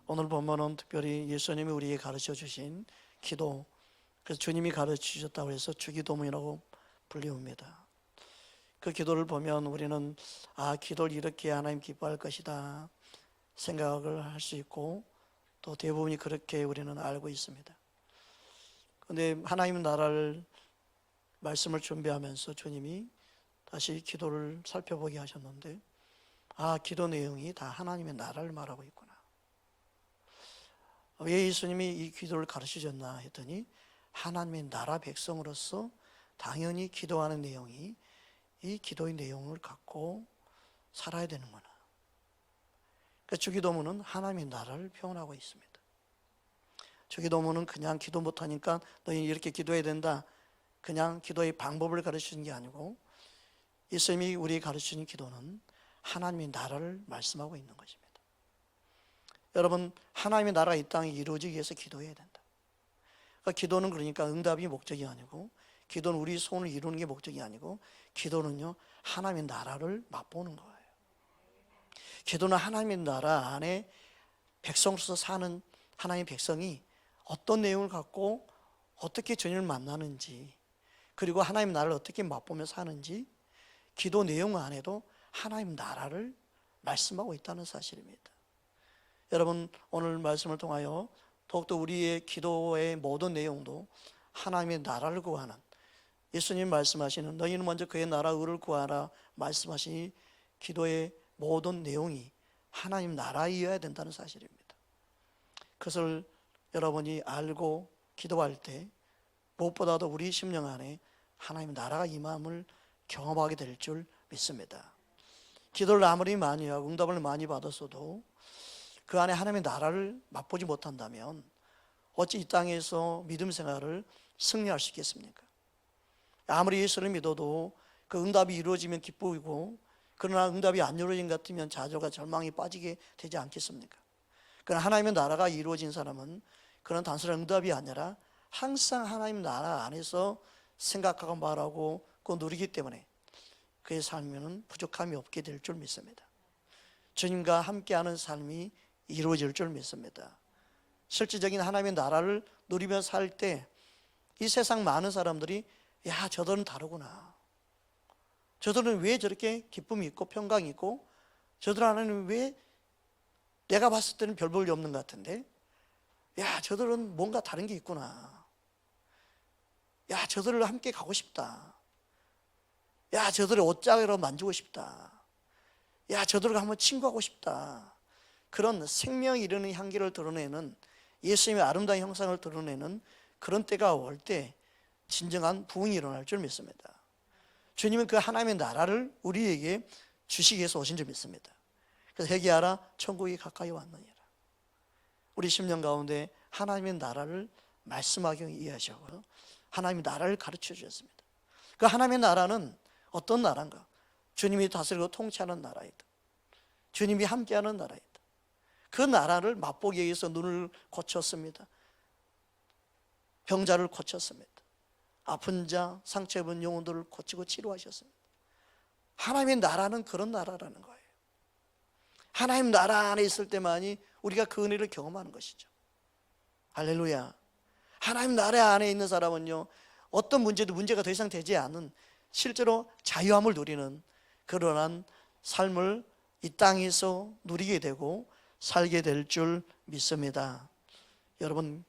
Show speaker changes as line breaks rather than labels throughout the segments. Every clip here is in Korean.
오늘 본문은 특별히 예수님이 우리에게 가르쳐 주신 기도, 그래서 주님이 가르쳐 주셨다고 해서 주기도문이라고 불리웁니다. 그 기도를 보면 우리는 기도를 이렇게 하나님 기뻐할 것이다 생각을 할 수 있고, 또 대부분이 그렇게 우리는 알고 있습니다. 그런데 하나님 나라를 말씀을 준비하면서 주님이 다시 기도를 살펴보게 하셨는데, 기도 내용이 다 하나님의 나라를 말하고 있구나. 왜 예수님이 이 기도를 가르치셨나 했더니, 하나님의 나라 백성으로서 당연히 기도하는 내용이 이 기도의 내용을 갖고 살아야 되는구나. 그러니까 주기도문은 하나님의 나라를 표현하고 있습니다. 주기도문은 그냥 기도 못하니까 너희 이렇게 기도해야 된다, 그냥 기도의 방법을 가르치는 게 아니고, 예수님이 우리에게 가르치는 기도는 하나님의 나라를 말씀하고 있는 것입니다. 여러분, 하나님의 나라가 이 땅에 이루어지기 위해서 기도해야 된다. 그러니까 기도는 그러니까 응답이 목적이 아니고, 기도는 우리 소원을 이루는 게 목적이 아니고, 기도는요 하나님의 나라를 맛보는 거예요. 기도는 하나님의 나라 안에 백성으로서 사는 하나님의 백성이 어떤 내용을 갖고 어떻게 주님을 만나는지, 그리고 하나님의 나라를 어떻게 맛보며 사는지, 기도 내용 안에도 하나님 나라를 말씀하고 있다는 사실입니다. 여러분, 오늘 말씀을 통하여 더욱더 우리의 기도의 모든 내용도 하나님의 나라를 구하는, 예수님 말씀하시는 너희는 먼저 그의 나라 의를 구하라 말씀하시니, 기도의 모든 내용이 하나님 나라이어야 된다는 사실입니다. 그것을 여러분이 알고 기도할 때 무엇보다도 우리 심령 안에 하나님의 나라가 임함을 경험하게 될 줄 믿습니다. 기도를 아무리 많이 하고 응답을 많이 받았어도 그 안에 하나님의 나라를 맛보지 못한다면 어찌 이 땅에서 믿음 생활을 승리할 수 있겠습니까? 아무리 예수를 믿어도 그 응답이 이루어지면 기쁘고, 그러나 응답이 안 이루어진 것 같으면 좌절과 절망에 빠지게 되지 않겠습니까? 그러나 하나님의 나라가 이루어진 사람은 그런 단순한 응답이 아니라 항상 하나님 나라 안에서 생각하고 말하고 그 누리기 때문에 그의 삶에는 부족함이 없게 될 줄 믿습니다. 주님과 함께하는 삶이 이루어질 줄 믿습니다. 실질적인 하나님의 나라를 누리며 살 때 이 세상 많은 사람들이 저들은 다르구나, 저들은 왜 저렇게 기쁨이 있고 평강이 있고, 저들 안에는 왜 내가 봤을 때는 별 볼일 없는 것 같은데, 저들은 뭔가 다른 게 있구나, 저들을 함께 가고 싶다, 저들의 옷자락으로 만지고 싶다, 저들과 한번 친구하고 싶다. 그런 생명이 이르는 향기를 드러내는, 예수님의 아름다운 형상을 드러내는 그런 때가 올 때 진정한 부흥이 일어날 줄 믿습니다. 주님은 그 하나님의 나라를 우리에게 주시기 위해서 오신 줄 믿습니다. 그래서 회개하라, 천국이 가까이 왔느니라. 우리 심령 가운데 하나님의 나라를 말씀하기 이해하시고 하나님의 나라를 가르쳐 주셨습니다. 그 하나님의 나라는 어떤 나라인가? 주님이 다스리고 통치하는 나라이다. 주님이 함께하는 나라이다. 그 나라를 맛보기 위해서 눈을 고쳤습니다. 병자를 고쳤습니다. 아픈 자, 상처 입은 영혼들을 고치고 치료하셨습니다. 하나님의 나라는 그런 나라라는 거예요. 하나님 나라 안에 있을 때만이 우리가 그 은혜를 경험하는 것이죠. 할렐루야. 하나님 나라 안에 있는 사람은요, 어떤 문제도 문제가 더 이상 되지 않은, 실제로 자유함을 누리는 그러한 삶을 이 땅에서 누리게 되고 살게 될 줄 믿습니다. 여러분,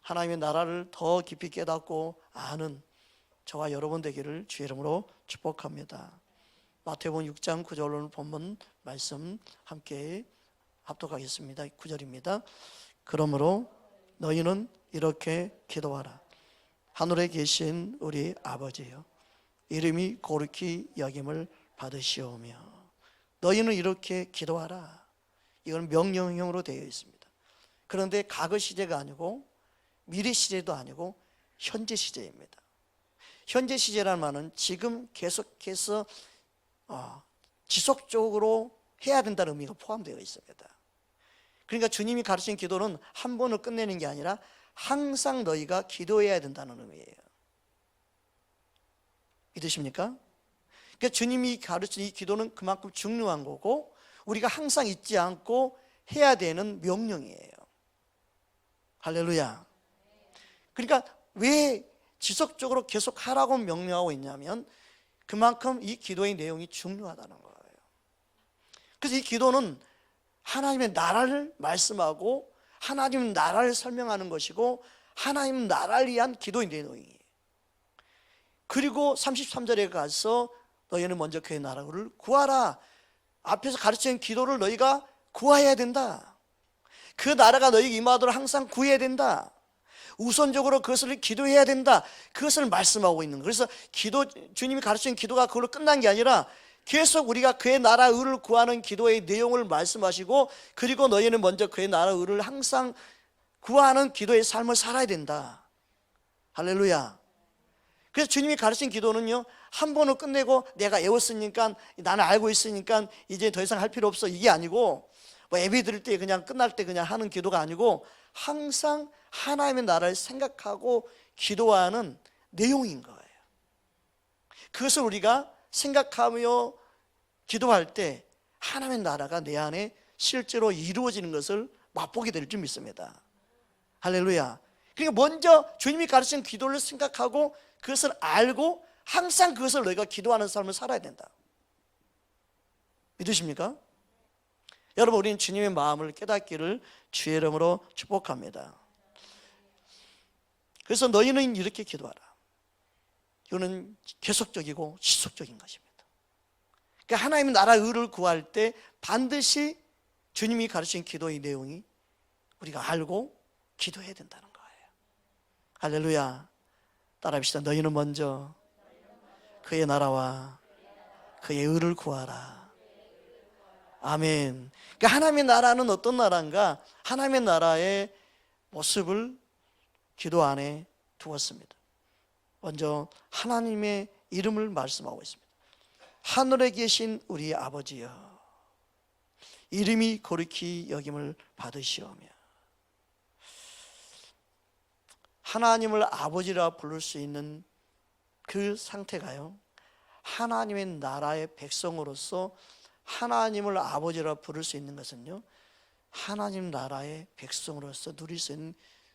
하나님의 나라를 더 깊이 깨닫고 아는 저와 여러분 되기를 주의 이름으로 축복합니다. 마태복음 6장 9절 본문 말씀 함께 합독하겠습니다. 9절입니다. 그러므로 너희는 이렇게 기도하라. 하늘에 계신 우리 아버지여, 이름이 거룩히 여김을 받으시오며. 너희는 이렇게 기도하라. 이건 명령형으로 되어 있습니다. 그런데 과거 시제가 아니고 미래 시제도 아니고 현재 시제입니다. 현재 시제라는 말은 지금 계속해서 지속적으로 해야 된다는 의미가 포함되어 있습니다. 그러니까 주님이 가르친 기도는 한 번을 끝내는 게 아니라 항상 너희가 기도해야 된다는 의미예요. 믿으십니까? 그러니까 주님이 가르친 이 기도는 그만큼 중요한 거고, 우리가 항상 잊지 않고 해야 되는 명령이에요. 할렐루야. 그러니까 왜 지속적으로 계속 하라고 명령하고 있냐면 그만큼 이 기도의 내용이 중요하다는 거예요. 그래서 이 기도는 하나님의 나라를 말씀하고 하나님 나라를 설명하는 것이고 하나님 나라를 위한 기도의 내용이에요. 그리고 33절에 가서 너희는 먼저 그의 나라를 구하라. 앞에서 가르치는 기도를 너희가 구해야 된다. 그 나라가 너희에게 임하도록 항상 구해야 된다. 우선적으로 그것을 기도해야 된다. 그것을 말씀하고 있는 거예요. 그래서 주님이 가르치는 기도가 그걸로 끝난 게 아니라 계속 우리가 그의 나라 의를 구하는 기도의 내용을 말씀하시고 그리고 너희는 먼저 그의 나라 의를 항상 구하는 기도의 삶을 살아야 된다. 할렐루야. 그래서 주님이 가르친 기도는요, 한 번으로 끝내고 내가 외웠으니까 나는 알고 있으니까 이제 더 이상 할 필요 없어 이게 아니고 뭐 예배 드릴 때 그냥 끝날 때 그냥 하는 기도가 아니고 항상 하나님의 나라를 생각하고 기도하는 내용인 거예요. 그것을 우리가 생각하며 기도할 때 하나님의 나라가 내 안에 실제로 이루어지는 것을 맛보게 될 줄 믿습니다. 할렐루야. 그러니까 먼저 주님이 가르친 기도를 생각하고 그것을 알고 항상 그것을 너희가 기도하는 삶을 살아야 된다. 믿으십니까? 여러분, 우리는 주님의 마음을 깨닫기를 주의 이름으로 축복합니다. 그래서 너희는 이렇게 기도하라. 이거는 계속적이고 지속적인 것입니다. 그러니까 하나님의 나라 의를 구할 때 반드시 주님이 가르친 기도의 내용이 우리가 알고 기도해야 된다는 거예요. 할렐루야. 따라합시다. 너희는 먼저 그의 나라와 그의 의를 구하라. 아멘. 그러니까 하나님의 나라는 어떤 나라인가? 하나님의 나라의 모습을 기도 안에 두었습니다. 먼저 하나님의 이름을 말씀하고 있습니다. 하늘에 계신 우리 아버지여, 이름이 거룩히 여김을 받으시오며. 하나님을 아버지라 부를 수 있는 그 상태가요, 하나님의 나라의 백성으로서 하나님을 아버지라 부를 수 있는 것은요, 하나님 나라의 백성으로서 누릴 수 있는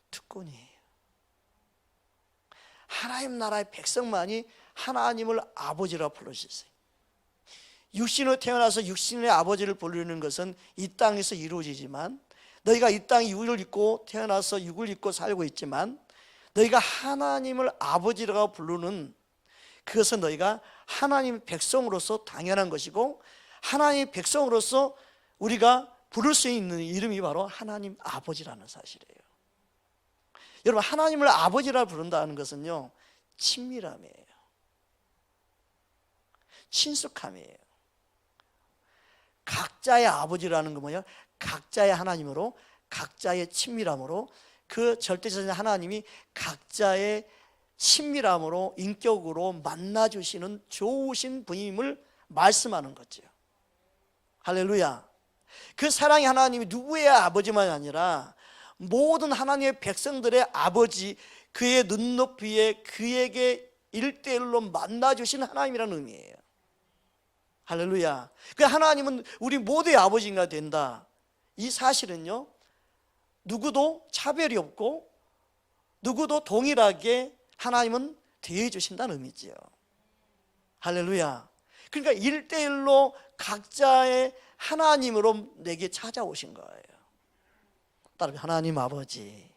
특권이에요. 하나님 나라의 백성만이 하나님을 아버지라 부를 수 있어요. 육신으로 태어나서 육신의 아버지를 부르는 것은 이 땅에서 이루어지지만, 너희가 이 땅에 육을 입고 태어나서 육을 입고 살고 있지만, 너희가 하나님을 아버지라고 부르는 그것은 너희가 하나님의 백성으로서 당연한 것이고, 하나님의 백성으로서 우리가 부를 수 있는 이름이 바로 하나님 아버지라는 사실이에요. 여러분, 하나님을 아버지라 부른다는 것은요, 친밀함이에요. 친숙함이에요. 각자의 아버지라는 건 뭐냐? 각자의 하나님으로, 각자의 친밀함으로, 그 절대적인 하나님이 각자의 친밀함으로, 인격으로 만나주시는 좋으신 분임을 말씀하는 거죠. 할렐루야. 그 사랑의 하나님이 누구의 아버지만 아니라 모든 하나님의 백성들의 아버지, 그의 눈높이에 그에게 1대1로 만나주신 하나님이라는 의미예요. 할렐루야. 그 하나님은 우리 모두의 아버지가 된다. 이 사실은요, 누구도 차별이 없고 누구도 동일하게 하나님은 대해 주신다는 의미지요. 할렐루야. 그러니까 1대1로 각자의 하나님으로 내게 찾아오신 거예요. 따라서 하나님 아버지.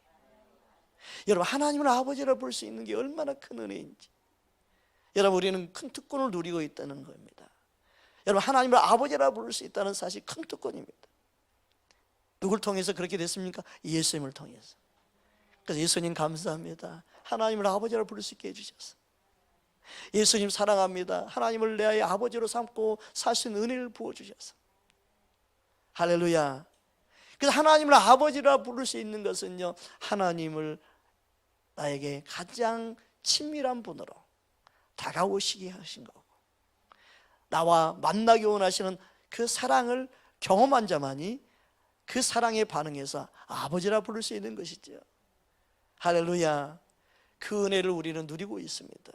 여러분, 하나님을 아버지로 볼 수 있는 게 얼마나 큰 은혜인지. 여러분, 우리는 큰 특권을 누리고 있다는 겁니다. 여러분, 하나님을 아버지라 부를 수 있다는 사실 큰 특권입니다. 누굴 통해서 그렇게 됐습니까? 예수님을 통해서. 그래서 예수님 감사합니다. 하나님을 아버지라 부를 수 있게 해주셔서. 예수님 사랑합니다. 하나님을 내 아버지로 삼고 살 수 있는 은혜를 부어주셔서. 할렐루야. 그래서 하나님을 아버지라 부를 수 있는 것은요, 하나님을 나에게 가장 친밀한 분으로 다가오시게 하신 거고, 나와 만나기 원하시는 그 사랑을 경험한 자만이 그 사랑에 반응해서 아버지라 부를 수 있는 것이죠. 할렐루야. 그 은혜를 우리는 누리고 있습니다.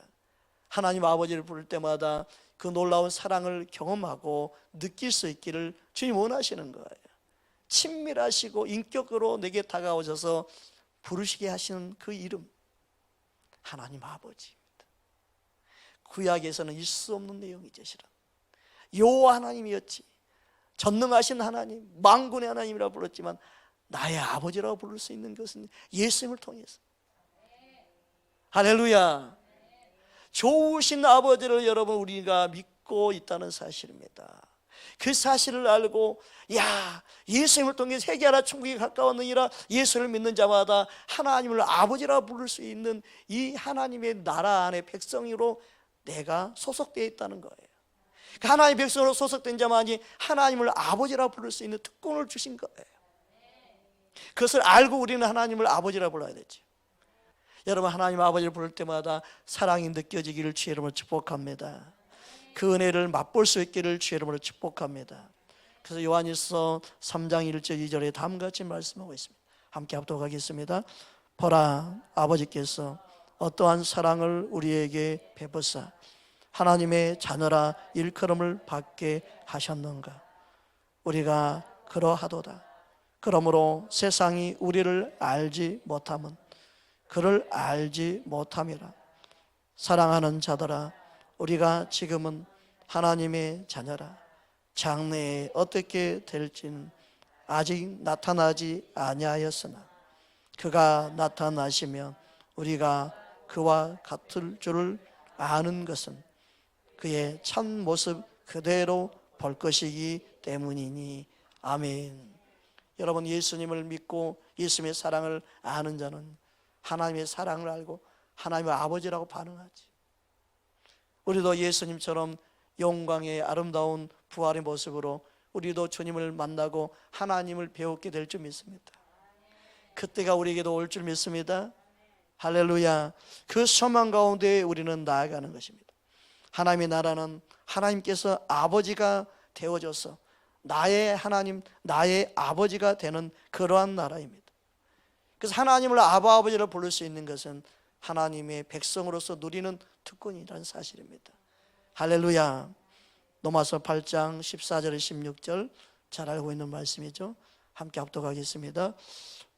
하나님 아버지를 부를 때마다 그 놀라운 사랑을 경험하고 느낄 수 있기를 주님 원하시는 거예요. 친밀하시고 인격으로 내게 다가오셔서 부르시게 하시는 그 이름, 하나님 아버지입니다. 구약에서는 있을 수 없는 내용이죠. 실은 여호와 하나님이었지, 전능하신 하나님, 만군의 하나님이라고 불렀지만 나의 아버지라고 부를 수 있는 것은 예수님을 통해서. 할렐루야. 좋으신 아버지를 여러분 우리가 믿고 있다는 사실입니다. 그 사실을 알고, 야, 예수님을 통해 세계하나 천국에 가까웠느니라, 예수를 믿는 자마다 하나님을 아버지라 부를 수 있는 이 하나님의 나라 안에 백성으로 내가 소속되어 있다는 거예요. 하나님의 백성으로 소속된 자만이 하나님을 아버지라 부를 수 있는 특권을 주신 거예요. 그것을 알고 우리는 하나님을 아버지라 불러야 되죠. 여러분, 하나님 아버지를 부를 때마다 사랑이 느껴지기를 주의 이름으로 축복합니다. 그 은혜를 맛볼 수 있기를 주의 이름으로 축복합니다. 그래서 요한일서 3장 1절 2절에 다음같이 말씀하고 있습니다. 함께 합독하겠습니다. 보라, 아버지께서 어떠한 사랑을 우리에게 베푸사 하나님의 자녀라 일컬음을 받게 하셨는가. 우리가 그러하도다. 그러므로 세상이 우리를 알지 못함은 그를 알지 못함이라. 사랑하는 자들아, 우리가 지금은 하나님의 자녀라. 장래에 어떻게 될지는 아직 나타나지 아니하였으나 그가 나타나시면 우리가 그와 같을 줄을 아는 것은 그의 참 모습 그대로 볼 것이기 때문이니. 아멘. 여러분, 예수님을 믿고 예수님의 사랑을 아는 자는 하나님의 사랑을 알고 하나님의 아버지라고 반응하지. 우리도 예수님처럼 영광의 아름다운 부활의 모습으로 우리도 주님을 만나고 하나님을 배우게 될 줄 믿습니다. 그때가 우리에게도 올 줄 믿습니다. 할렐루야. 그 소망 가운데 우리는 나아가는 것입니다. 하나님의 나라는 하나님께서 아버지가 되어줘서 나의 하나님, 나의 아버지가 되는 그러한 나라입니다. 그래서 하나님을 아버지로 부를 수 있는 것은 하나님의 백성으로서 누리는 특권이라는 사실입니다. 할렐루야. 로마서 8장 14절 16절 잘 알고 있는 말씀이죠. 함께 합독하겠습니다.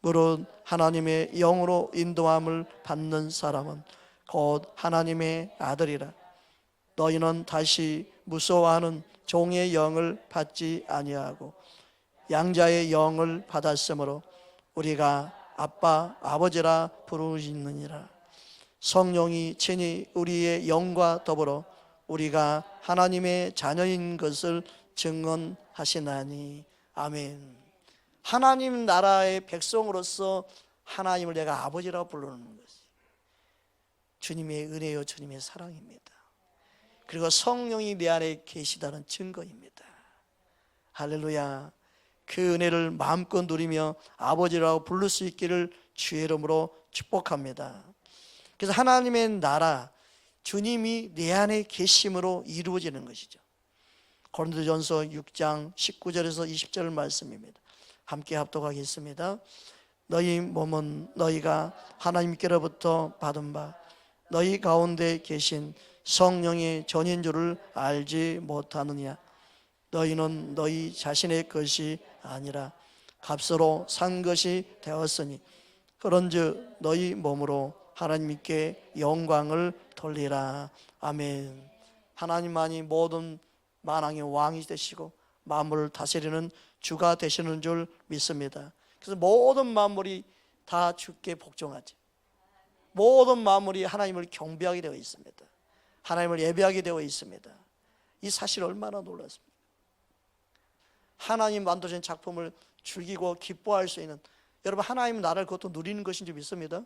무릇 하나님의 영으로 인도함을 받는 사람은 곧 하나님의 아들이라. 너희는 다시 무서워하는 종의 영을 받지 아니하고 양자의 영을 받았으므로 우리가 아빠, 아버지라 부르짖느니라. 성령이 친히 우리의 영과 더불어 우리가 하나님의 자녀인 것을 증언하시나니. 아멘. 하나님 나라의 백성으로서 하나님을 내가 아버지라고 부르는 것이 주님의 은혜요, 주님의 사랑입니다. 그리고 성령이 내 안에 계시다는 증거입니다. 할렐루야. 그 은혜를 마음껏 누리며 아버지라고 부를 수 있기를 주의 이름으로 축복합니다. 그래서 하나님의 나라, 주님이 내 안에 계심으로 이루어지는 것이죠. 고린도전서 6장 19절에서 20절 말씀입니다. 함께 합독하겠습니다. 너희 몸은 너희가 하나님께로부터 받은 바 너희 가운데 계신 성령의 전인 줄을 알지 못하느냐. 너희는 너희 자신의 것이 아니라 값으로 산 것이 되었으니 그런즉 너희 몸으로 하나님께 영광을 돌리라. 아멘. 하나님만이 모든 만왕의 왕이 되시고 만물을 다스리는 주가 되시는 줄 믿습니다. 그래서 모든 만물이 다 주께 복종하지. 모든 만물이 하나님을 경배하게 되어 있습니다. 하나님을 예배하게 되어 있습니다. 이 사실 얼마나 놀랐습니까? 하나님 만드신 작품을 즐기고 기뻐할 수 있는, 여러분 하나님 나라를 그것도 누리는 것인 줄 믿습니다.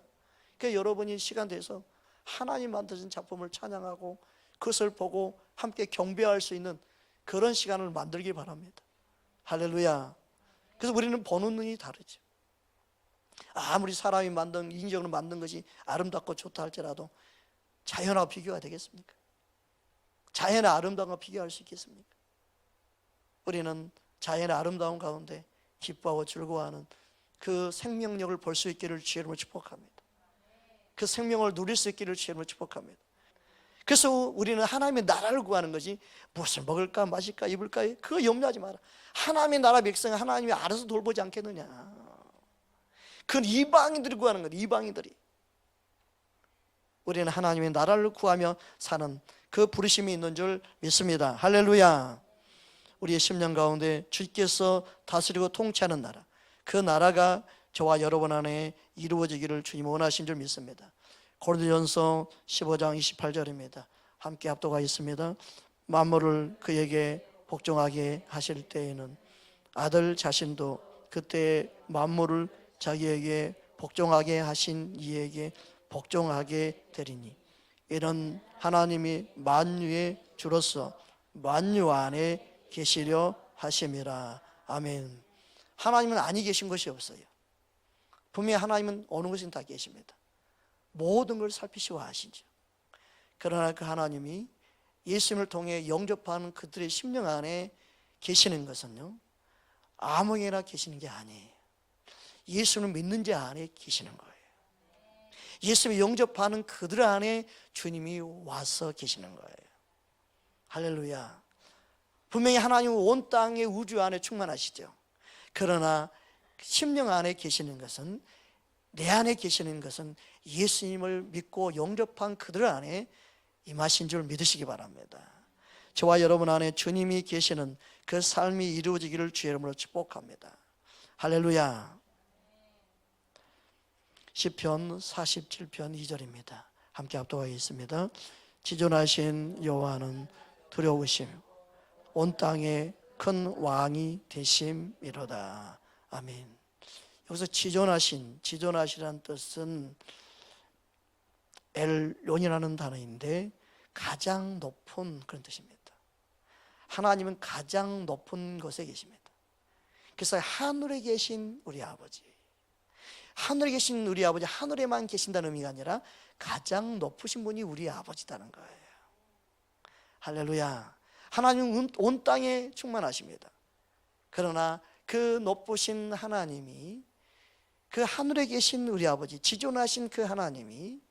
그러니까 여러분이 시간 돼서 하나님 만드신 작품을 찬양하고 그것을 보고 함께 경배할 수 있는 그런 시간을 만들기 바랍니다. 할렐루야. 그래서 우리는 보는 눈이 다르죠. 아무리 사람이 만든, 인적으로 만든 것이 아름답고 좋다 할지라도 자연하고 비교가 되겠습니까? 자연의 아름다움과 비교할 수 있겠습니까? 우리는 자연의 아름다움 가운데 기뻐하고 즐거워하는 그 생명력을 볼 수 있기를 주의 이름으로 축복합니다. 그 생명을 누릴 수 있기를 주의 이름으로 축복합니다. 그래서 우리는 하나님의 나라를 구하는 것이 무엇을 먹을까 마실까 입을까 그거 염려하지 마라. 하나님의 나라 백성은 하나님이 알아서 돌보지 않겠느냐. 그건 이방인들이 구하는 거예요. 이방인들이. 우리는 하나님의 나라를 구하며 사는 그 부르심이 있는 줄 믿습니다. 할렐루야. 우리의 심령 가운데 주께서 다스리고 통치하는 나라, 그 나라가 저와 여러분 안에 이루어지기를 주님 원하신 줄 믿습니다. 고린도전서 15장 28절입니다. 함께 합독하겠습니다. 만물을 그에게 복종하게 하실 때에는 아들 자신도 그때 만물을 자기에게 복종하게 하신 이에게 복종하게 되리니 이는 하나님이 만유의 주로서 만유 안에 계시려 하심이라. 아멘. 하나님은 아니 계신 것이 없어요. 분명히 하나님은 어느 곳에 다 계십니다. 모든 걸 살피시고 아시죠. 그러나 그 하나님이 예수님을 통해 영접하는 그들의 심령 안에 계시는 것은요, 아무에게나 계시는 게 아니에요. 예수를 믿는 자 안에 계시는 거예요. 예수님을 영접하는 그들 안에 주님이 와서 계시는 거예요. 할렐루야. 분명히 하나님은 온 땅의 우주 안에 충만하시죠. 그러나 심령 안에 계시는 것은, 내 안에 계시는 것은 예수님을 믿고 영접한 그들 안에 임하신 줄 믿으시기 바랍니다. 저와 여러분 안에 주님이 계시는 그 삶이 이루어지기를 주의 이름으로 축복합니다. 할렐루야. 시편 47편 2절입니다. 함께 합독하겠습니다. 지존하신 여호와는 두려우시며 온 땅에 큰 왕이 되심이로다. 아멘. 여기서 지존하시라는 뜻은 엘론이라는 단어인데 가장 높은 그런 뜻입니다. 하나님은 가장 높은 곳에 계십니다. 그래서 하늘에 계신 우리 아버지, 하늘에 계신 우리 아버지, 하늘에만 계신다는 의미가 아니라 가장 높으신 분이 우리 아버지다는 거예요. 할렐루야. 하나님은 온 땅에 충만하십니다. 그러나 그 높으신 하나님이, 그 하늘에 계신 우리 아버지, 지존하신 그 하나님이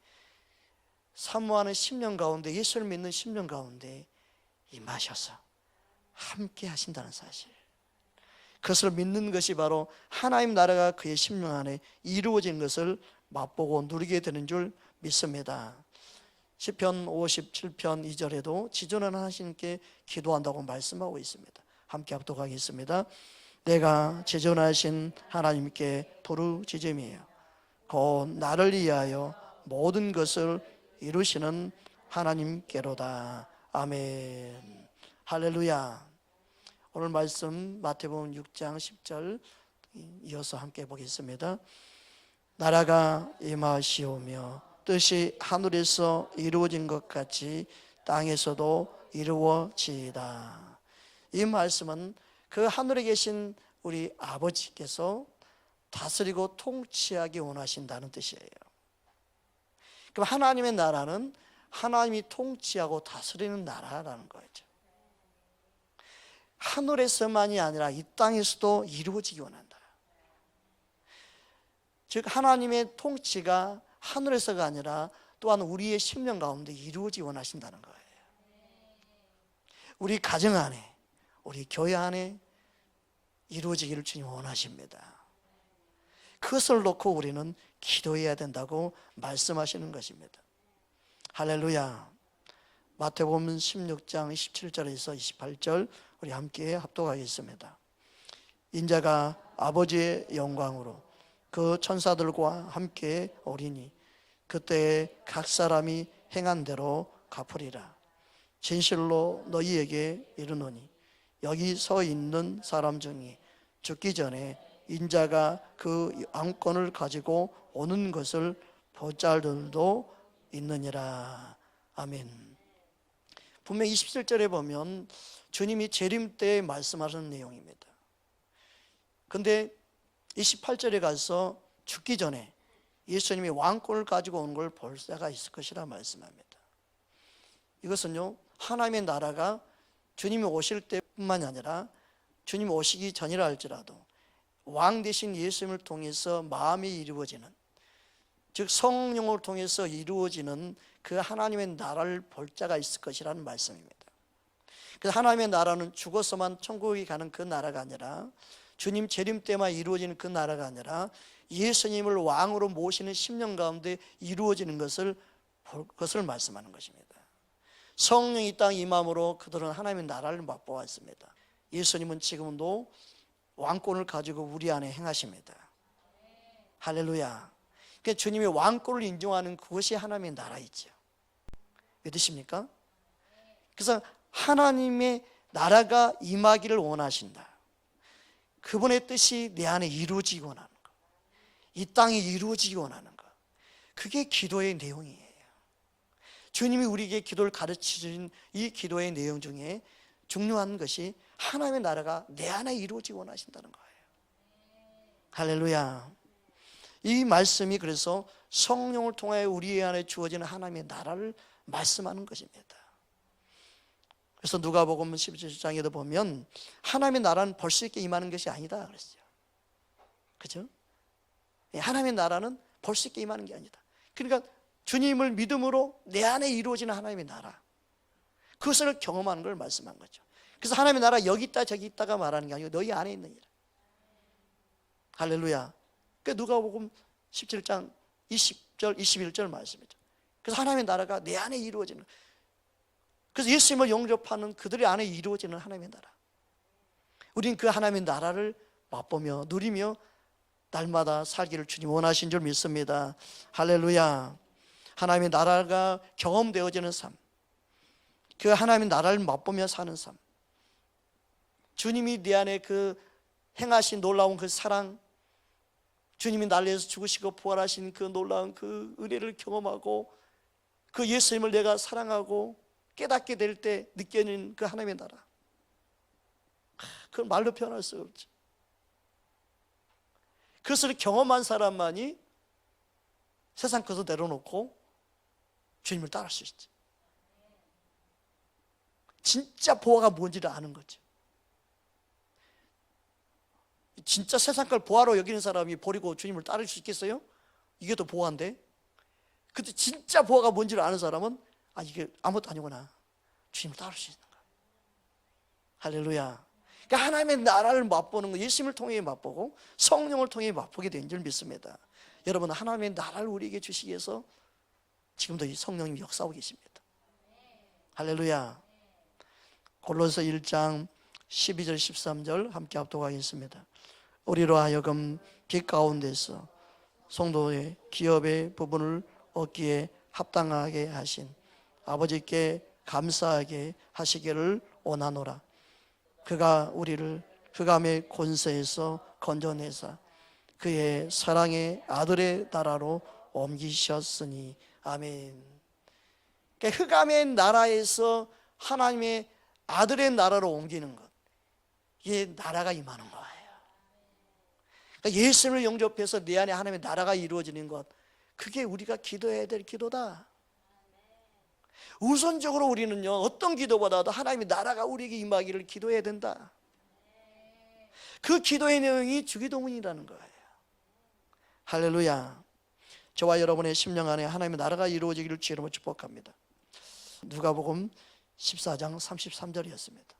사모하는 심령 가운데, 예수를 믿는 심령 가운데 임하셔서 함께 하신다는 사실, 그것을 믿는 것이 바로 하나님 나라가 그의 심령 안에 이루어진 것을 맛보고 누리게 되는 줄 믿습니다. 시편 57편 2절에도 지존하는 하나님께 기도한다고 말씀하고 있습니다. 함께 합독하겠습니다. 내가 지존하신 하나님께 부르짖음이에요. 곧 나를 위하여 모든 것을 이루시는 하나님께로다. 아멘. 할렐루야. 오늘 말씀 마태복음 6장 10절 이어서 함께 보겠습니다. 나라가 임하시오며 뜻이 하늘에서 이루어진 것 같이 땅에서도 이루어지이다. 이 말씀은 그 하늘에 계신 우리 아버지께서 다스리고 통치하기 원하신다는 뜻이에요. 그럼 하나님의 나라는 하나님이 통치하고 다스리는 나라라는 거죠. 하늘에서만이 아니라 이 땅에서도 이루어지기 원한다. 즉 하나님의 통치가 하늘에서가 아니라 또한 우리의 심령 가운데 이루어지기 원하신다는 거예요. 우리 가정 안에, 우리 교회 안에 이루어지기를 주님 원하십니다. 그것을 놓고 우리는 기도해야 된다고 말씀하시는 것입니다. 할렐루야. 마태복음 16장 17절에서 28절 우리 함께 합독하겠습니다. 인자가 아버지의 영광으로 그 천사들과 함께 오리니 그때 각 사람이 행한 대로 갚으리라. 진실로 너희에게 이르노니 여기 서 있는 사람 중에 죽기 전에 인자가 그 왕권을 가지고 오는 것을 볼 자들도 있느니라. 아멘. 분명 27절에 보면 주님이 재림 때 말씀하시는 내용입니다. 근데 28절에 가서 죽기 전에 예수님이 왕권을 가지고 온 걸 볼 때가 있을 것이라 말씀합니다. 이것은요, 하나님의 나라가 주님이 오실 때뿐만이 아니라 주님이 오시기 전이라 할지라도 왕 되신 예수님을 통해서 마음이 이루어지는, 즉 성령을 통해서 이루어지는 그 하나님의 나라를 볼 자가 있을 것이라는 말씀입니다. 그래서 하나님의 나라는 죽어서만 천국에 가는 그 나라가 아니라, 주님 재림 때만 이루어지는 그 나라가 아니라, 예수님을 왕으로 모시는 10년 가운데 이루어지는 것을 말씀하는 것입니다. 성령이 이 땅에 임함으로 그들은 하나님의 나라를 맛보았습니다. 예수님은 지금도 왕권을 가지고 우리 안에 행하십니다. 할렐루야. 그러니까 주님의 왕권을 인정하는 그것이 하나님의 나라이죠. 믿으십니까? 그래서 하나님의 나라가 임하기를 원하신다. 그분의 뜻이 내 안에 이루어지기 원하는 것, 이 땅에 이루어지기 원하는 것, 그게 기도의 내용이에요. 주님이 우리에게 기도를 가르치신 이 기도의 내용 중에 중요한 것이 하나님의 나라가 내 안에 이루어지기 원하신다는 거예요. 할렐루야. 이 말씀이 그래서 성령을 통하여 우리 안에 주어지는 하나님의 나라를 말씀하는 것입니다. 그래서 누가복음 17장에도 보면 하나님의 나라는 볼 수 있게 임하는 것이 아니다 그랬어요. 그죠? 하나님의 나라는 볼 수 있게 임하는 게 아니다. 그러니까 주님을 믿음으로 내 안에 이루어지는 하나님의 나라, 그것을 경험하는 걸 말씀한 거죠. 그래서 하나님의 나라 여기 있다 저기 있다가 말하는 게 아니고 너희 안에 있는 일. 할렐루야. 그러니까 누가복음 17장 20절 21절 말씀이죠. 그래서 하나님의 나라가 내 안에 이루어지는, 그래서 예수님을 영접하는 그들의 안에 이루어지는 하나님의 나라, 우린 그 하나님의 나라를 맛보며 누리며 날마다 살기를 주님 원하신 줄 믿습니다. 할렐루야. 하나님의 나라가 경험되어지는 삶, 그 하나님의 나라를 맛보며 사는 삶, 주님이 내 안에 그 행하신 놀라운 그 사랑, 주님이 나를 위해서 죽으시고 부활하신 그 놀라운 그 은혜를 경험하고 그 예수님을 내가 사랑하고 깨닫게 될 때 느껴지는 그 하나님의 나라, 그건 말로 표현할 수 없죠. 그것을 경험한 사람만이 세상 것을 내려놓고 주님을 따를 수 있지. 진짜 보화가 뭔지를 아는 거죠. 진짜 세상 걸 보화로 여기는 사람이 버리고 주님을 따를 수 있겠어요? 이게 더 보화인데. 근데 진짜 보화가 뭔지를 아는 사람은 이게 아무것도 아니구나, 주님을 따를 수 있는 거야. 할렐루야. 그러니까 하나님의 나라를 맛보는 거, 예수님을 통해 맛보고 성령을 통해 맛보게 된 줄 믿습니다. 여러분, 하나님의 나라를 우리에게 주시기 위해서 지금도 이 성령님이 역사하고 계십니다. 할렐루야. 골로새 1장 12절 13절 함께 합독하겠습니다. 우리로 하여금 빛 가운데서 성도의 기업의 부분을 얻기에 합당하게 하신 아버지께 감사하게 하시기를 원하노라. 그가 우리를 흑암의 권세에서 건져내사 그의 사랑의 아들의 나라로 옮기셨으니 아멘. 그러니까 흑암의 나라에서 하나님의 아들의 나라로 옮기는 것, 이게 나라가 임하는 거예요. 그러니까 예수님을 영접해서 내 안에 하나님의 나라가 이루어지는 것, 그게 우리가 기도해야 될 기도다. 우선적으로 우리는요, 어떤 기도보다도 하나님의 나라가 우리에게 임하기를 기도해야 된다. 그 기도의 내용이 주기도문이라는 거예요. 할렐루야. 저와 여러분의 심령 안에 하나님의 나라가 이루어지기를 주님으로 축복합니다. 누가복음 14장 33절이었습니다.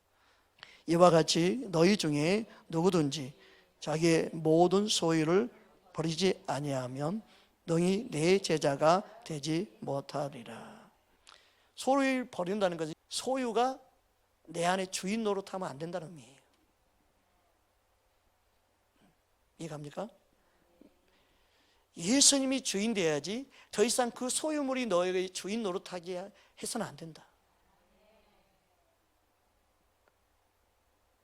이와 같이 너희 중에 누구든지 자기의 모든 소유를 버리지 아니하면 너희 내 제자가 되지 못하리라. 소유를 버린다는 것은 소유가 내 안에 주인 노릇하면 안 된다는 의미예요. 이해갑니까? 예수님이 주인 돼야지 더 이상 그 소유물이 너에게 주인 노릇하게 해서는 안 된다.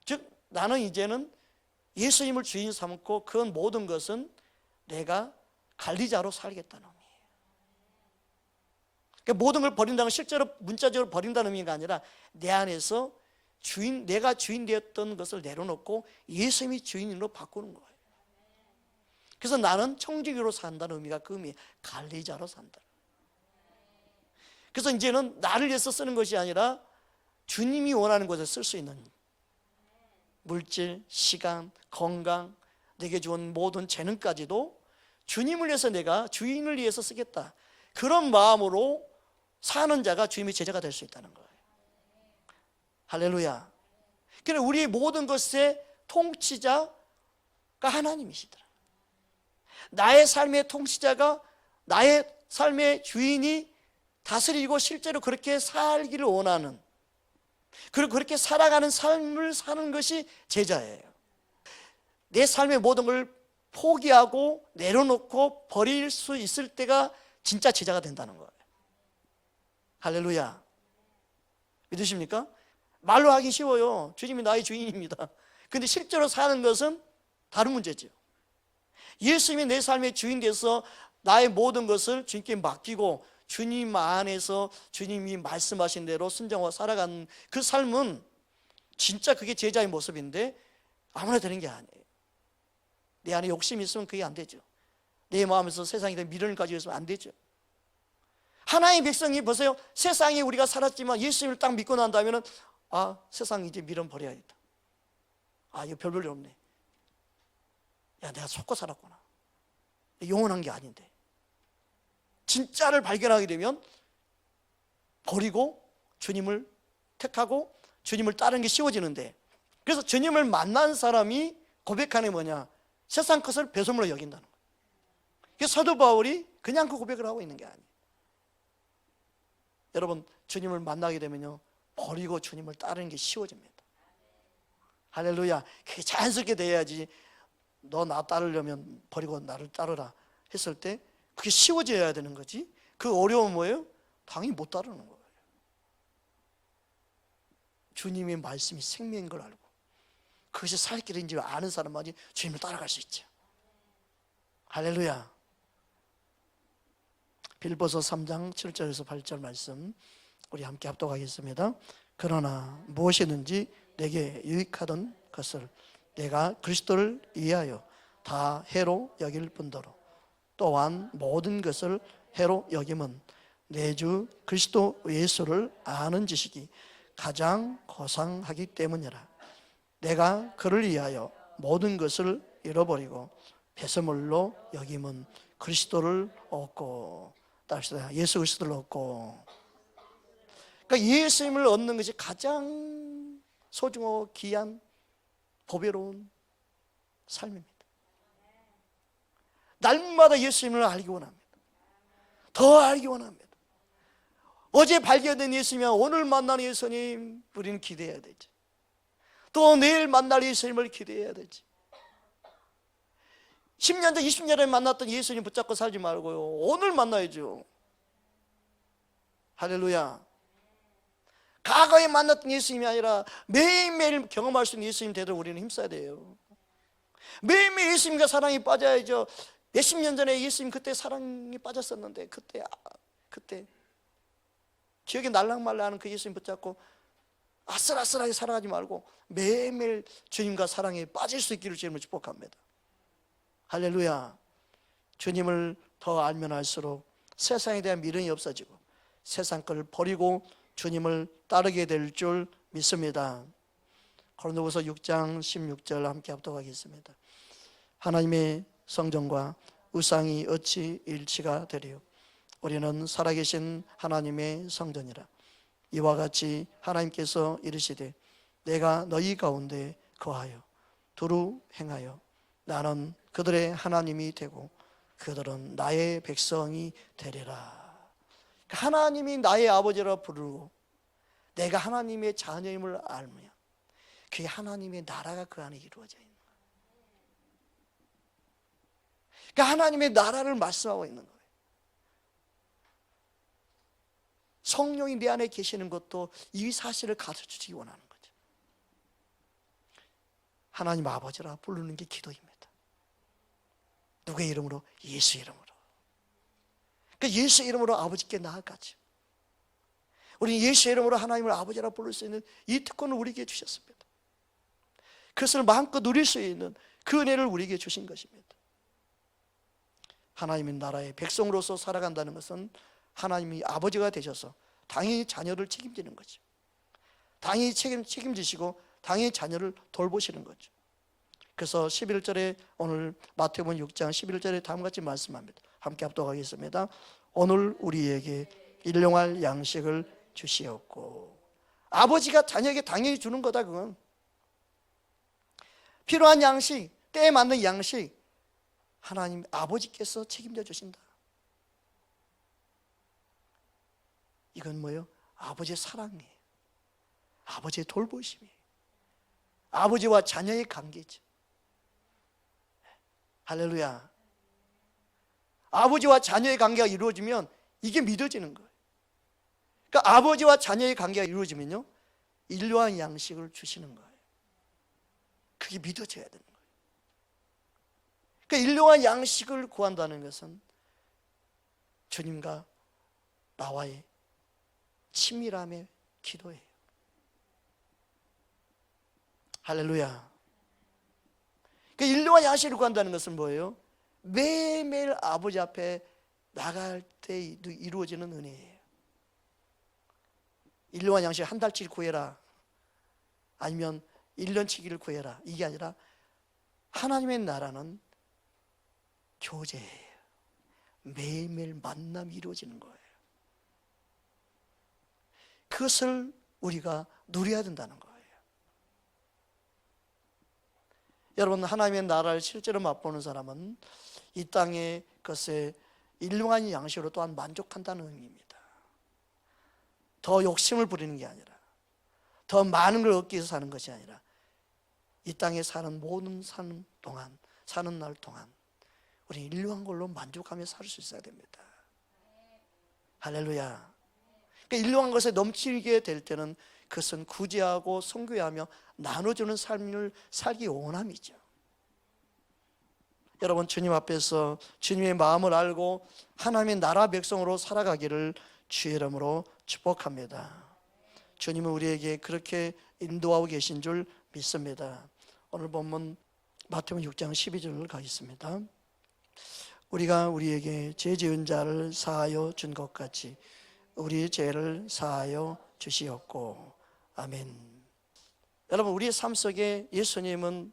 즉 나는 이제는 예수님을 주인 삼고 그 모든 것은 내가 관리자로 살겠다는 의미예요. 그러니까 모든 걸 버린다는 건 실제로 문자적으로 버린다는 의미가 아니라 내 안에서 내가 주인 되었던 것을 내려놓고 예수님이 주인으로 바꾸는 거예요. 그래서 나는 청지기로 산다는 의미가 그 의미, 관리자로 산다. 그래서 이제는 나를 위해서 쓰는 것이 아니라 주님이 원하는 곳에 쓸 수 있는 물질, 시간, 건강, 내게 주은 모든 재능까지도 주님을 위해서 내가 주인을 위해서 쓰겠다, 그런 마음으로 사는 자가 주님의 제자가 될 수 있다는 거예요. 할렐루야. 그래서 우리의 모든 것의 통치자가 하나님이시더라. 나의 삶의 통치자가, 나의 삶의 주인이 다스리고 실제로 그렇게 살기를 원하는, 그리고 그렇게 살아가는 삶을 사는 것이 제자예요. 내 삶의 모든 걸 포기하고 내려놓고 버릴 수 있을 때가 진짜 제자가 된다는 거예요. 할렐루야. 믿으십니까? 말로 하기 쉬워요. 주님이 나의 주인입니다. 근데 실제로 사는 것은 다른 문제죠. 예수님이 내 삶의 주인 돼서 나의 모든 것을 주님께 맡기고 주님 안에서 주님이 말씀하신 대로 순종하고 살아가는 그 삶은 진짜 그게 제자의 모습인데 아무나 되는 게 아니에요. 내 안에 욕심이 있으면 그게 안 되죠. 내 마음에서 세상에 대한 미련을 가지고 있으면 안 되죠. 하나님의 백성이 보세요. 세상에 우리가 살았지만 예수님을 딱 믿고 난다면 세상 이제 미련 버려야겠다. 이거 별 볼 일 없네. 야, 내가 속고 살았구나. 영원한 게 아닌데. 진짜를 발견하게 되면 버리고 주님을 택하고 주님을 따르는 게 쉬워지는데, 그래서 주님을 만난 사람이 고백하는 게 뭐냐? 세상 것을 배설물로 여긴다는 거예요. 그래서 사도 바울이 그냥 그 고백을 하고 있는 게 아니에요. 여러분, 주님을 만나게 되면요, 버리고 주님을 따르는 게 쉬워집니다. 할렐루야. 그게 자연스럽게 돼야지. 너 나 따르려면 버리고 나를 따르라 했을 때 그게 쉬워져야 되는 거지. 그 어려움은 뭐예요? 당연히 못 따르는 거예요. 주님의 말씀이 생명인 걸 알고 그것이 살 길인 줄 아는 사람만이 주님을 따라갈 수 있죠. 할렐루야. 빌보서 3장 7절에서 8절 말씀 우리 함께 합독하겠습니다. 그러나 무엇이든지 내게 유익하던 것을 내가 그리스도를 위하여 다 해로 여길 뿐더러 또한 모든 것을 해로 여김은 내 주 그리스도 예수를 아는 지식이 가장 고상하기 때문이라. 내가 그를 위하여 모든 것을 잃어버리고 배설물로 여김은 그리스도를 얻고, 따릅시다. 예수 그리스도를 얻고. 그러니까 예수님을 얻는 것이 가장 소중하고 귀한 보배로운 삶입니다. 날마다 예수님을 알기 원합니다. 더 알기 원합니다. 어제 발견된 예수님이야 오늘 만나는 예수님 우리는 기대해야 되지. 또 내일 만날 예수님을 기대해야 되지. 10년 전 20년 전에 만났던 예수님 붙잡고 살지 말고요, 오늘 만나야죠. 할렐루야. 과거에 만났던 예수님이 아니라 매일매일 경험할 수 있는 예수님 되도록 우리는 힘써야 돼요. 매일매일 예수님과 사랑에 빠져야죠. 몇십 년 전에 예수님 그때 사랑에 빠졌었는데 그때 기억이 날랑말랑하는 그 예수님 붙잡고 아슬아슬하게 살아가지 말고 매일매일 주님과 사랑에 빠질 수 있기를 주님을 축복합니다. 할렐루야. 주님을 더 알면 알수록 세상에 대한 미련이 없어지고 세상 걸 버리고 주님을 따르게 될 줄 믿습니다. 고린도후서 6장 16절 함께 합독하겠습니다. 하나님의 성전과 우상이 어찌 일치가 되리요? 우리는 살아계신 하나님의 성전이라. 이와 같이 하나님께서 이르시되 내가 너희 가운데 거하여 두루 행하여 나는 그들의 하나님이 되고 그들은 나의 백성이 되리라. 하나님이 나의 아버지라 부르고 내가 하나님의 자녀임을 알면 그게 하나님의 나라가 그 안에 이루어져 있는 거예요. 그러니까 하나님의 나라를 말씀하고 있는 거예요. 성령이 내 안에 계시는 것도 이 사실을 가르쳐주기 원하는 거죠. 하나님 아버지라 부르는 게 기도입니다. 누구의 이름으로? 예수 이름으로. 그러니까 예수 이름으로 아버지께 나아가죠. 우리는 예수 이름으로 하나님을 아버지라 부를 수 있는 이 특권을 우리에게 주셨습니다. 그것을 마음껏 누릴 수 있는 그 은혜를 우리에게 주신 것입니다. 하나님의 나라의 백성으로서 살아간다는 것은 하나님이 아버지가 되셔서 당연히 자녀를 책임지는 거죠. 당연히 책임지시고 당연히 자녀를 돌보시는 거죠. 그래서 11절에 오늘 마태복음 6장 11절에 다음과 같이 말씀합니다. 함께 합독하겠습니다. 오늘 우리에게 일용할 양식을 주시옵고. 아버지가 자녀에게 당연히 주는 거다. 그건 필요한 양식, 때에 맞는 양식 하나님 아버지께서 책임져 주신다. 이건 뭐예요? 아버지의 사랑이에요. 아버지의 돌보심이에요. 아버지와 자녀의 관계죠. 할렐루야. 아버지와 자녀의 관계가 이루어지면 이게 믿어지는 거예요. 그러니까 아버지와 자녀의 관계가 이루어지면요, 일용할 양식을 주시는 거예요. 그게 믿어져야 되는 거예요. 그러니까 일용할 양식을 구한다는 것은 주님과 나와의 친밀함의 기도예요. 할렐루야. 그 일용할 양식을 구한다는 것은 뭐예요? 매일매일 아버지 앞에 나갈 때 이루어지는 은혜예요. 일용할 양식 한 달치 구해라, 아니면 1년치기를 구해라, 이게 아니라 하나님의 나라는 교제예요. 매일매일 만남이 이루어지는 거예요. 그것을 우리가 누려야 된다는 거예요. 여러분, 하나님의 나라를 실제로 맛보는 사람은 이 땅의 것에 일용할 양식으로 또한 만족한다는 의미입니다. 더 욕심을 부리는 게 아니라, 더 많은 걸 얻기 위해서 사는 것이 아니라, 이 땅에 사는 모든 사는 날 동안 우리 일용한 걸로 만족하며 살 수 있어야 됩니다. 할렐루야. 그러니까 일용한 것에 넘치게 될 때는 그것은 구제하고 선교하며 나눠주는 삶을 살기 원함이죠. 여러분, 주님 앞에서 주님의 마음을 알고 하나님의 나라 백성으로 살아가기를 주의 이름으로 축복합니다. 주님은 우리에게 그렇게 인도하고 계신 줄 믿습니다. 오늘 본문 마태복음 6장 12절을 가겠습니다. 우리가 우리에게 죄 지은 자를 사하여 준 것 같이 우리 죄를 사하여 주시옵고. 아멘. 여러분, 우리의 삶 속에 예수님은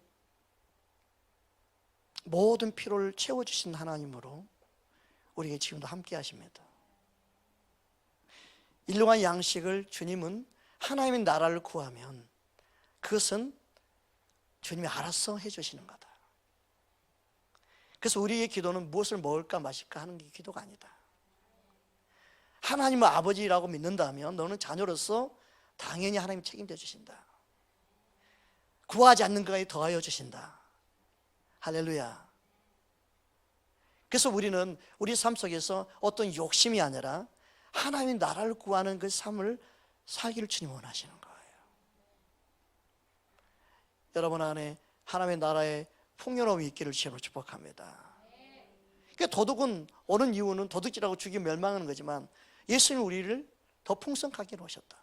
모든 필요를 채워주신 하나님으로 우리에게 지금도 함께 하십니다. 일용할 양식을 주님은 하나님의 나라를 구하면 그것은 주님이 알아서 해주시는 거다. 그래서 우리의 기도는 무엇을 먹을까 마실까 하는 게 기도가 아니다. 하나님을 아버지라고 믿는다면 너는 자녀로서 당연히 하나님 책임져 주신다. 구하지 않는 것에 더하여 주신다. 할렐루야. 그래서 우리는 우리 삶 속에서 어떤 욕심이 아니라 하나님의 나라를 구하는 그 삶을 살기를 주님 원하시는 거예요. 여러분 안에 하나님의 나라의 풍요로움이 있기를 주님으로 축복합니다. 그러니까 도둑은 오는 이유는 도둑질하고 죽이 멸망하는 거지만 예수님은 우리를 더 풍성하게 놓으셨다.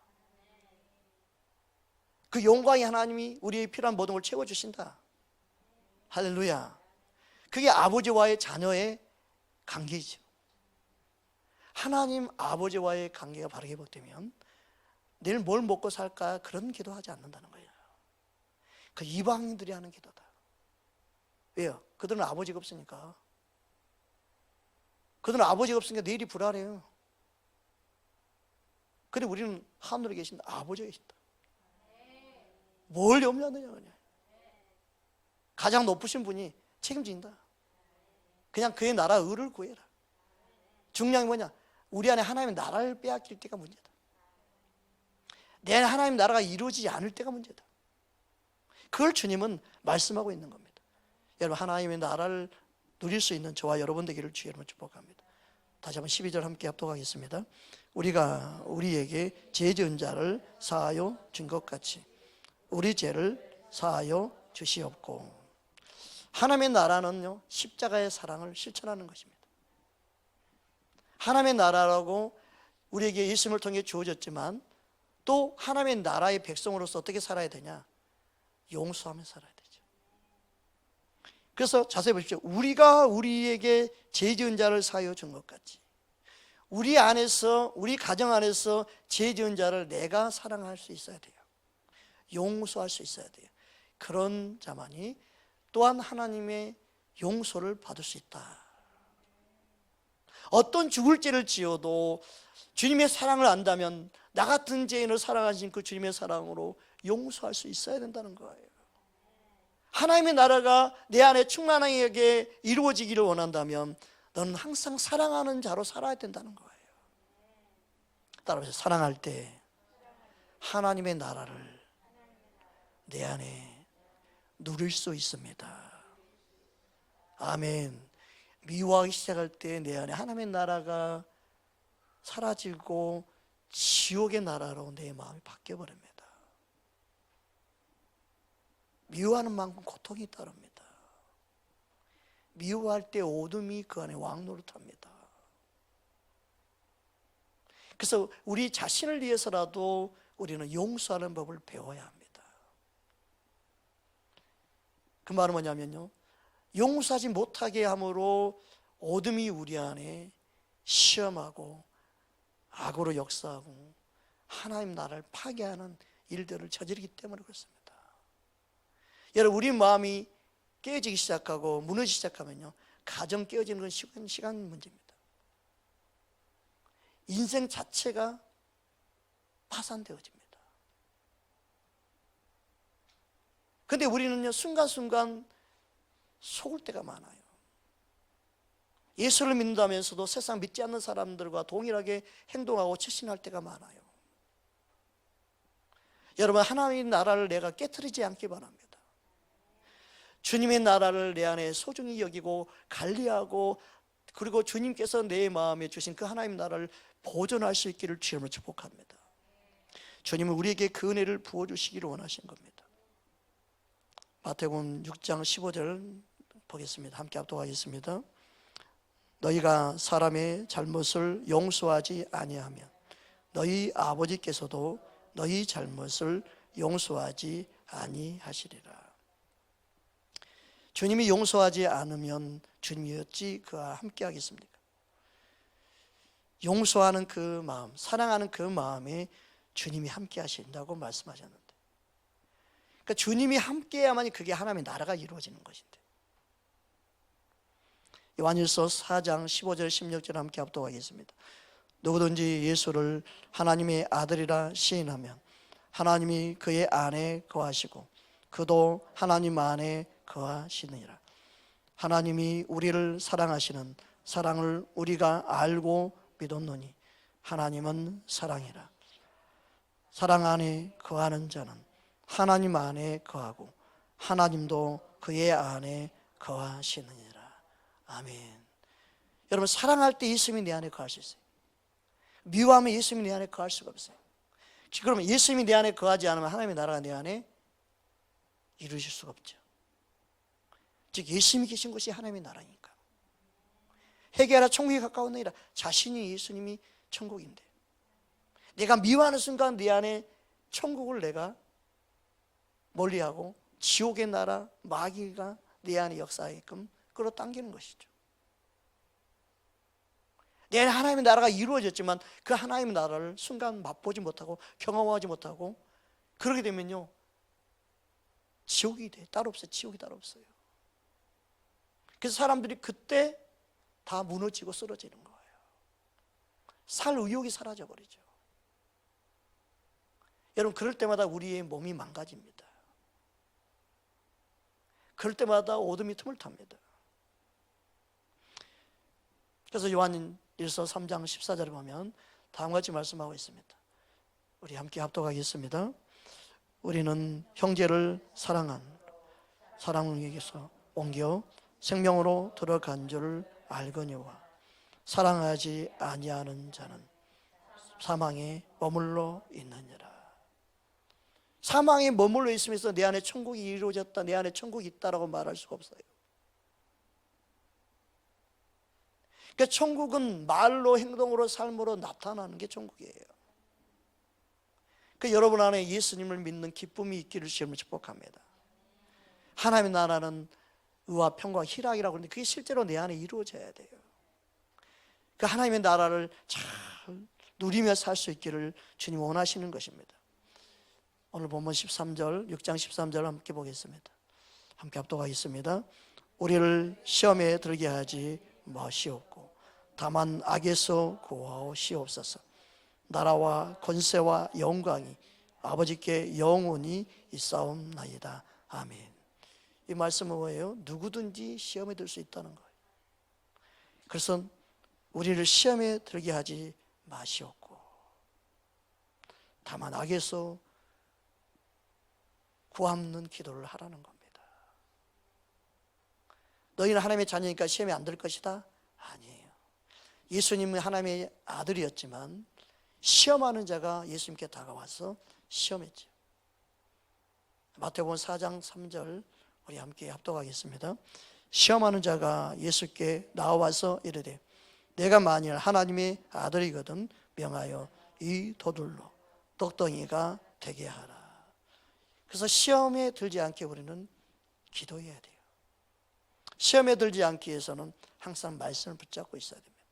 그 영광의 하나님이 우리의 필요한 모든 걸 채워주신다. 할렐루야. 그게 아버지와의 자녀의 관계이죠. 하나님 아버지와의 관계가 바르게 회복되면 내일 뭘 먹고 살까 그런 기도하지 않는다는 거예요. 그 이방인들이 하는 기도다. 왜요? 그들은 아버지가 없으니까. 그들은 아버지가 없으니까 내일이 불안해요. 그런데 우리는 하늘에 계신 아버지가 계신다. 뭘 염려하느냐 그냥. 가장 높으신 분이 책임진다. 그냥 그의 나라 의를 구해라. 중요한 게 뭐냐? 우리 안에 하나님의 나라를 빼앗길 때가 문제다. 내 하나님 나라가 이루어지지 않을 때가 문제다. 그걸 주님은 말씀하고 있는 겁니다. 여러분, 하나님의 나라를 누릴 수 있는 저와 여러분 되기를 주의 이름으로 축복합니다. 다시 한번 12절 함께 합독하겠습니다. 우리가 우리에게 죄 지은 자를 사하여 준 것 같이 우리 죄를 사하여 주시옵고. 하나님의 나라는요, 십자가의 사랑을 실천하는 것입니다. 하나님의 나라라고 우리에게 예수님을 통해 주어졌지만 또 하나님의 나라의 백성으로서 어떻게 살아야 되냐? 용서하며 살아야 되죠. 그래서 자세히 보십시오. 우리가 우리에게 죄 지은 자를 사하여 준 것 같이 우리 안에서, 우리 가정 안에서 죄 지은 자를 내가 사랑할 수 있어야 돼요. 용서할 수 있어야 돼요. 그런 자만이 또한 하나님의 용서를 받을 수 있다. 어떤 죽을 죄를 지어도 주님의 사랑을 안다면 나 같은 죄인을 사랑하신 그 주님의 사랑으로 용서할 수 있어야 된다는 거예요. 하나님의 나라가 내 안에 충만하게 이루어지기를 원한다면 너는 항상 사랑하는 자로 살아야 된다는 거예요. 따라서 사랑할 때 하나님의 나라를 내 안에 누릴 수 있습니다. 아멘. 미워하기 시작할 때 내 안에 하나님의 나라가 사라지고 지옥의 나라로 내 마음이 바뀌어버립니다. 미워하는 만큼 고통이 따릅니다. 미워할 때 어둠이 그 안에 왕노릇합니다. 그래서 우리 자신을 위해서라도 우리는 용서하는 법을 배워야 합니다. 그 말은 뭐냐면요, 용서하지 못하게 함으로 어둠이 우리 안에 시험하고 악으로 역사하고 하나님 나라를 파괴하는 일들을 저지르기 때문에 그렇습니다. 여러분, 우리 마음이 깨어지기 시작하고 무너지기 시작하면요, 가정 깨어지는 건 시간 문제입니다. 인생 자체가 파산되어집니다. 그런데 우리는요, 순간순간 속을 때가 많아요. 예수를 믿는다면서도 세상 믿지 않는 사람들과 동일하게 행동하고 처신할 때가 많아요. 여러분, 하나님의 나라를 내가 깨트리지 않기 바랍니다. 주님의 나라를 내 안에 소중히 여기고 관리하고, 그리고 주님께서 내 마음에 주신 그 하나님의 나라를 보존할 수 있기를 주님을 축복합니다. 주님은 우리에게 그 은혜를 부어주시기를 원하신 겁니다. 마태복음 6장 15절 보겠습니다. 함께 합독하겠습니다. 너희가 사람의 잘못을 용서하지 아니하면 너희 아버지께서도 너희 잘못을 용서하지 아니하시리라. 주님이 용서하지 않으면 주님이 어찌 그와 함께 하겠습니까? 용서하는 그 마음, 사랑하는 그 마음에 주님이 함께 하신다고 말씀하셨는데, 그러니까 주님이 함께 해야만 그게 하나님의 나라가 이루어지는 것인데, 요한일서 4장 15절 16절 함께 합독하겠습니다. 누구든지 예수를 하나님의 아들이라 시인하면 하나님이 그의 안에 거하시고 그도 하나님 안에 거하시느니라. 하나님이 우리를 사랑하시는 사랑을 우리가 알고 믿었노니 하나님은 사랑이라. 사랑 안에 거하는 자는 하나님 안에 거하고 하나님도 그의 안에 거하시느니라. 아멘. 여러분, 사랑할 때 예수님이 내 안에 거할 수 있어요. 미워하면 예수님이 내 안에 거할 수가 없어요. 그러면 예수님이 내 안에 거하지 않으면 하나님의 나라가 내 안에 이루어질 수가 없죠. 즉 예수님이 계신 곳이 하나님의 나라니까. 회개하라 천국이 가까웠느니라. 자신이 예수님이 천국인데, 내가 미워하는 순간 내 안에 천국을 내가 멀리하고 지옥의 나라 마귀가 내 안에 역사하게끔 끌어당기는 것이죠. 내 안에 하나님의 나라가 이루어졌지만 그 하나님의 나라를 순간 맛보지 못하고 경험하지 못하고 그러게 되면요, 지옥이 돼. 따로 없어요. 지옥이 따로 없어요. 그래서 사람들이 그때 다 무너지고 쓰러지는 거예요. 살 의욕이 사라져버리죠. 여러분, 그럴 때마다 우리의 몸이 망가집니다. 그럴 때마다 어둠이 틈을 탑니다. 그래서 요한일서 3장 14절에 보면 다음과 같이 말씀하고 있습니다. 우리 함께 합독하겠습니다. 우리는 형제를 사랑을 위해서 옮겨 생명으로 들어간 줄 알거니와 사랑하지 아니하는 자는 사망에 머물러 있느니라. 사망에 머물러 있으면서 내 안에 천국이 이루어졌다, 내 안에 천국이 있다라고 말할 수가 없어요. 그러니까 천국은 말로, 행동으로, 삶으로 나타나는 게 천국이에요. 그 여러분 안에 예수님을 믿는 기쁨이 있기를 주님을 축복합니다. 하나님의 나라는 의와 평과 희락이라고 하는데 그게 실제로 내 안에 이루어져야 돼요. 그 하나님의 나라를 잘 누리며 살 수 있기를 주님 원하시는 것입니다. 오늘 본문 13절, 6장 13절 함께 보겠습니다. 함께 합독하겠습니다. 우리를 시험에 들게 하지 마시옵고 다만 악에서 구하시옵소서. 나라와 권세와 영광이 아버지께 영원히 있사옵나이다. 아멘. 이 말씀은 뭐예요? 누구든지 시험에 들 수 있다는 거예요. 그래서 우리를 시험에 들게 하지 마시옵고 다만 악에서 구하는 기도를 하라는 겁니다. 너희는 하나님의 자녀니까 시험에 안 들 것이다? 아니에요. 예수님은 하나님의 아들이었지만 시험하는 자가 예수님께 다가와서 시험했죠. 마태복음 4장 3절 우리 함께 합독하겠습니다. 시험하는 자가 예수께 나와서 이르되 내가 만일 하나님의 아들이거든 명하여 이 돌들로 떡덩이가 되게 하라. 그래서 시험에 들지 않게 우리는 기도해야 돼요. 시험에 들지 않기 위해서는 항상 말씀을 붙잡고 있어야 됩니다.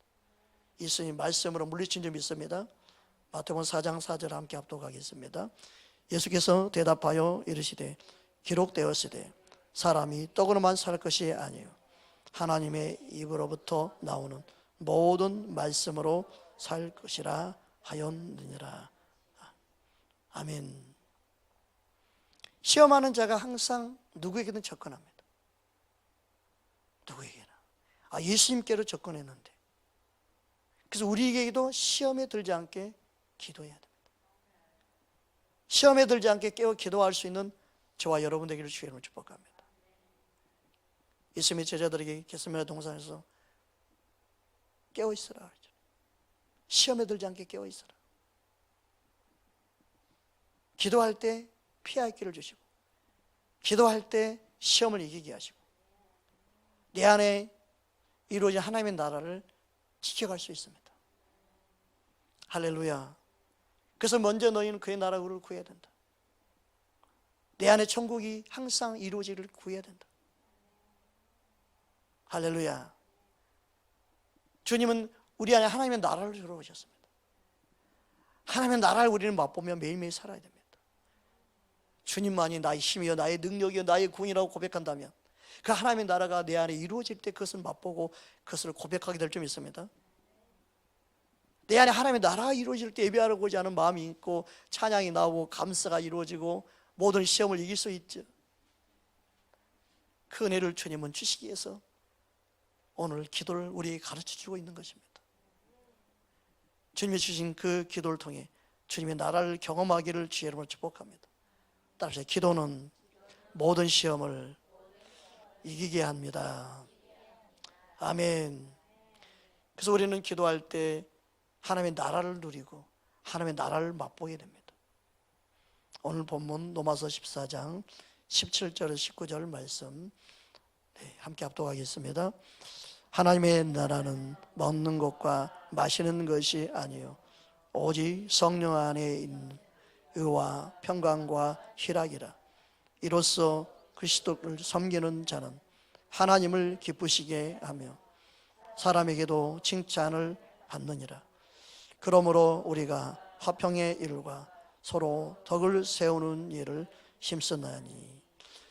예수님 말씀으로 물리친 점 있습니다. 마태복음 4장 4절 함께 합독하겠습니다. 예수께서 대답하여 이르시되 기록되었으되 사람이 떡으로만 살 것이 아니요 하나님의 입으로부터 나오는 모든 말씀으로 살 것이라 하였느니라. 아멘. 시험하는 자가 항상 누구에게든 접근합니다. 누구에게나. 예수님께로 접근했는데 그래서 우리에게도 시험에 들지 않게 기도해야 됩니다. 시험에 들지 않게 깨어 기도할 수 있는 저와 여러분에게를 주의 이름으로 축복합니다. 예수님의 제자들에게 겟세마네 동산에서 깨어 있으라. 시험에 들지 않게 깨어 있으라. 기도할 때 피할 길을 주시고 기도할 때 시험을 이기게 하시고 내 안에 이루어진 하나님의 나라를 지켜갈 수 있습니다. 할렐루야. 그래서 먼저 너희는 그의 나라를 구해야 된다. 내 안에 천국이 항상 이루어지기를 구해야 된다. 할렐루야. 주님은 우리 안에 하나님의 나라를 들어오셨습니다. 하나님의 나라를 우리는 맛보며 매일매일 살아야 됩니다. 주님만이 나의 힘이요 나의 능력이요 나의 구원이라고 고백한다면 그 하나님의 나라가 내 안에 이루어질 때 그것을 맛보고 그것을 고백하게 될 점 있습니다. 내 안에 하나님의 나라가 이루어질 때 예배하고자 하는 마음이 있고 찬양이 나오고 감사가 이루어지고 모든 시험을 이길 수 있죠. 그 은혜를 주님은 주시기 위해서 오늘 기도를 우리에게 가르쳐주고 있는 것입니다. 주님이 주신 그 기도를 통해 주님의 나라를 경험하기를 주의 이름으로 축복합니다. 따라서 기도는 모든 시험을 이기게 합니다. 아멘. 그래서 우리는 기도할 때 하나님의 나라를 누리고 하나님의 나라를 맛보게 됩니다. 오늘 본문 로마서 14장 17절 19절 말씀 함께 합독하겠습니다. 하나님의 나라는 먹는 것과 마시는 것이 아니요 오직 성령 안에 있는 의와 평강과 희락이라. 이로써 그리스도를 섬기는 자는 하나님을 기쁘시게 하며 사람에게도 칭찬을 받느니라. 그러므로 우리가 화평의 일과 서로 덕을 세우는 일을 힘쓰나니.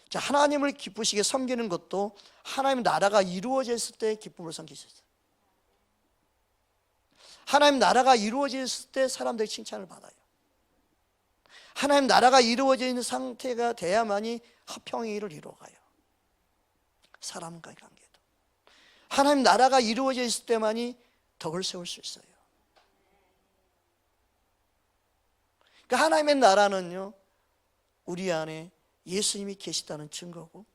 자, 하나님을 기쁘시게 섬기는 것도 하나님 나라가 이루어졌을 때 기쁨을 섬기셨어요. 하나님 나라가 이루어졌을 때 사람들이 칭찬을 받아요. 하나님 나라가 이루어져 있는 상태가 돼야만이 화평의 일을 이루어가요. 사람과의 관계도. 하나님 나라가 이루어져 있을 때만이 덕을 세울 수 있어요. 그러니까 하나님의 나라는요, 우리 안에 예수님이 계시다는 증거고,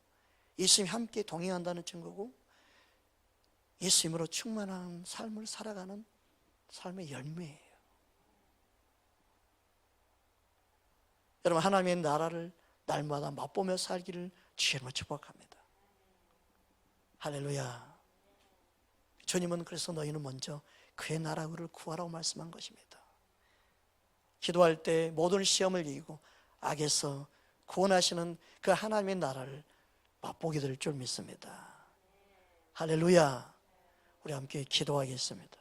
예수님이 함께 동행한다는 증거고, 예수님으로 충만한 삶을 살아가는 삶의 열매예요. 여러분, 하나님의 나라를 날마다 맛보며 살기를 주의 이름으로 축복합니다. 할렐루야. 주님은 그래서 너희는 먼저 그의 나라를 구하라고 말씀한 것입니다. 기도할 때 모든 시험을 이기고 악에서 구원하시는 그 하나님의 나라를 맛보게 될 줄 믿습니다. 할렐루야. 우리 함께 기도하겠습니다.